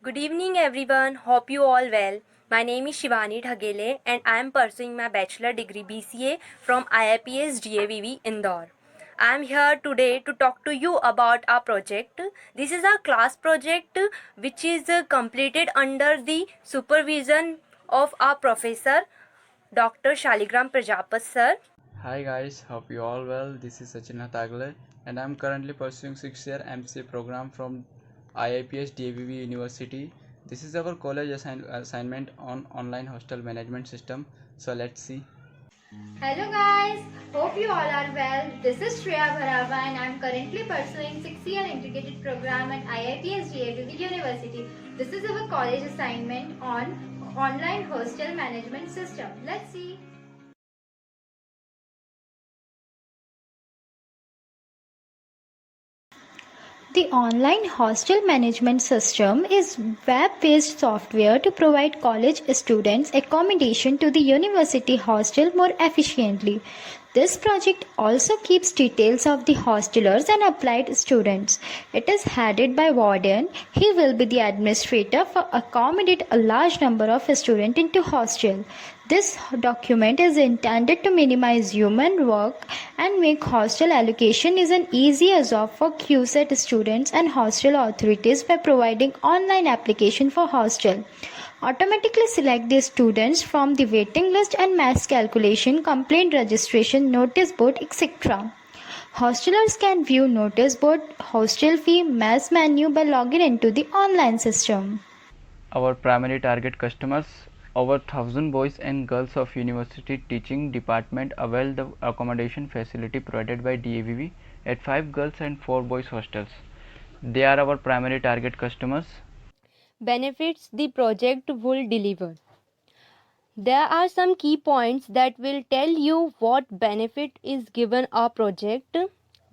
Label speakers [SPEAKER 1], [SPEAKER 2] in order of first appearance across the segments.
[SPEAKER 1] Good evening, everyone. Hope you all well. My name is Shivani Dhagele, and I am pursuing my bachelor degree BCA from IIPS DAVV Indore. I am here today to talk to you about our project. This is our class project, which is completed under the supervision of our professor, Dr. Shaligram Prajapat sir.
[SPEAKER 2] Hi guys, hope you all well. This is Sachin Tagle and I'm currently pursuing 6-year MCA program from IIPS DAVV University. This is our college assignment on online hostel management system. So let's see.
[SPEAKER 3] Hello guys, hope you all are well. This is Shreya Bharava and I am currently pursuing 6-year integrated program at IIPS DAVV University. This is our college assignment on online hostel management system. Let's see.
[SPEAKER 4] The online hostel management system is web-based software to provide college students accommodation to the university hostel more efficiently. This project also keeps details of the hostelers and applied students. It is headed by Warden. He will be the administrator for accommodate a large number of students into hostel. This document is intended to minimize human work and make hostel allocation is an easier job for QSET students and hostel authorities by providing online application for hostel. Automatically select the students from the waiting list and mass calculation, complaint registration, notice board, etc. Hostelers can view notice board, hostel fee, mass menu by logging into the online system.
[SPEAKER 2] Our primary target customers, over 1000 boys and girls of university teaching department avail the accommodation facility provided by DAVV at 5 girls and 4 boys hostels. They are our primary target customers.
[SPEAKER 1] Benefits the project will deliver. There are some key points that will tell you what benefit is given a project.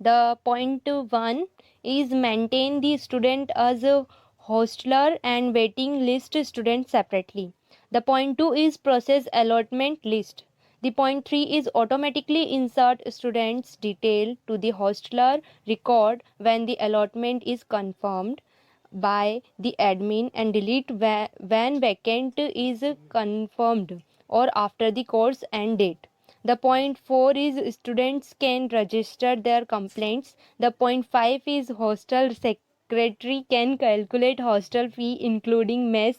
[SPEAKER 1] The point 1 is maintain the student as a hostler and waiting list student separately. The point 2 is process allotment list. The point 3 is automatically insert students detail to the hostler record when the allotment is confirmed by the admin and delete when vacant is confirmed or after the course end date. The point 4 is students can register their complaints. The point 5 is hostel secretary can calculate hostel fee including mess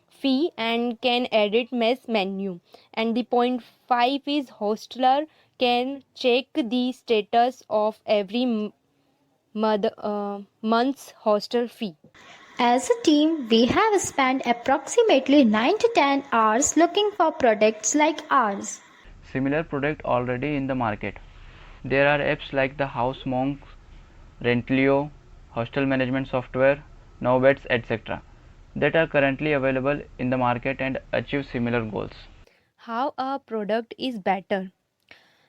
[SPEAKER 1] fee and can edit mess menu. And the point 5 is hostler can check the status of every month's hostel fee.
[SPEAKER 4] As a team, we have spent approximately 9 to 10 hours looking for products like ours.
[SPEAKER 2] Similar product already in the market. There are apps like the House Monks, Rentlio, hostel management software, Nowbeds, etc. that are currently available in the market and achieve similar goals.
[SPEAKER 1] How a product is better.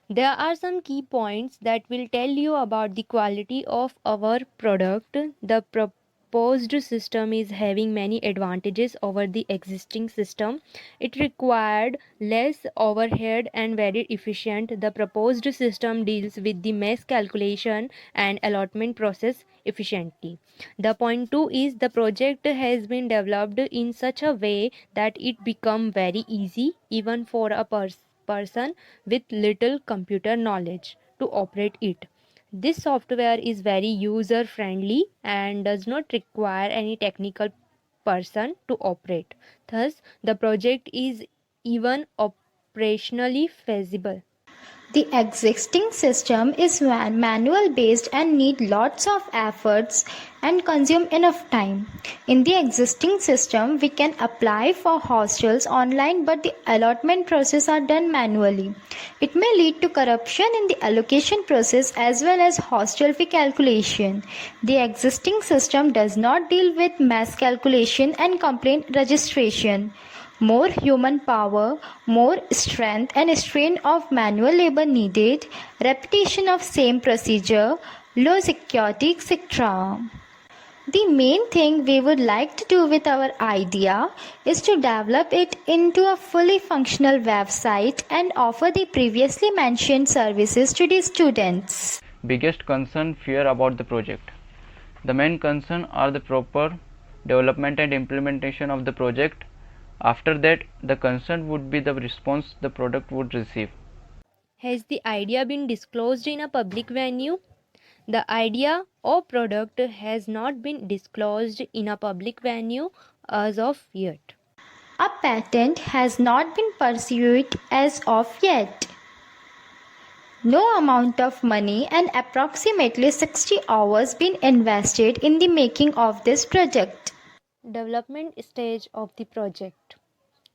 [SPEAKER 1] There are some key points that will tell you about the quality of our product. The proposed system is having many advantages over the existing system. It required less overhead and very efficient. The proposed system deals with the mass calculation and allotment process efficiently. The point 2 is the project has been developed in such a way that it become very easy even for a person with little computer knowledge to operate it. This software is very user friendly and does not require any technical person to operate. Thus, the project is even operationally feasible.
[SPEAKER 4] The existing system is manual based and need lots of efforts and consume enough time. In the existing system, we can apply for hostels online but the allotment process are done manually. It may lead to corruption in the allocation process as well as hostel fee calculation. The existing system does not deal with mass calculation and complaint registration. More human power, more strength and strain of manual labor needed, repetition of same procedure, low security, etc. The main thing we would like to do with our idea is to develop it into a fully functional website and offer the previously mentioned services to the students.
[SPEAKER 2] Biggest concern, fear about the project. The main concern are the proper development and implementation of the project. After that, the concern would be the response the product would receive.
[SPEAKER 1] Has the idea been disclosed in a public venue? The idea or product has not been disclosed in a public venue as of yet.
[SPEAKER 4] A patent has not been pursued as of yet. No amount of money and approximately 60 hours been invested in the making of this project.
[SPEAKER 1] Development stage of the project.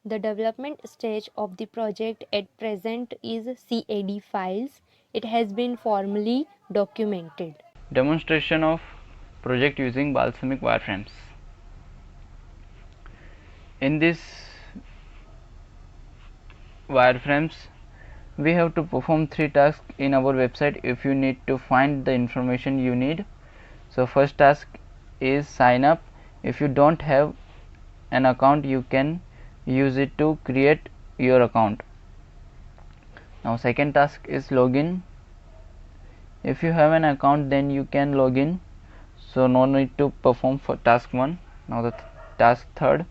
[SPEAKER 1] The development stage of the project at present is CAD files. It has been formally documented.
[SPEAKER 2] Demonstration of project using balsamic wireframes. In this wireframes, we have to perform 3 tasks in our website if you need to find the information you need. So first task is sign up. If you don't have an account, you can use it to create your account. Now second task is login. If you have an account, then you can log in, so no need to perform for task 1. Now the task third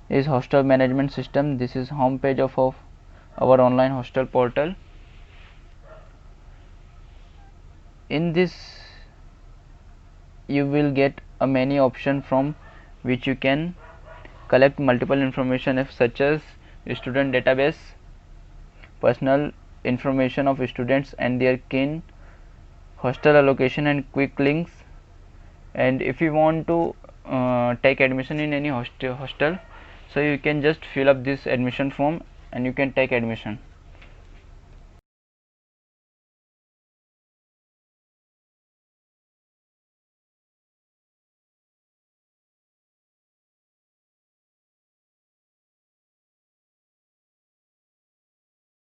[SPEAKER 2] is hostel management system. This is home page of our online hostel portal. In this you will get a many option from which you can collect multiple information such as student database, personal information of students and their kin, hostel allocation and quick links. And if you want to take admission in any hostel, so you can just fill up this admission form and you can take admission.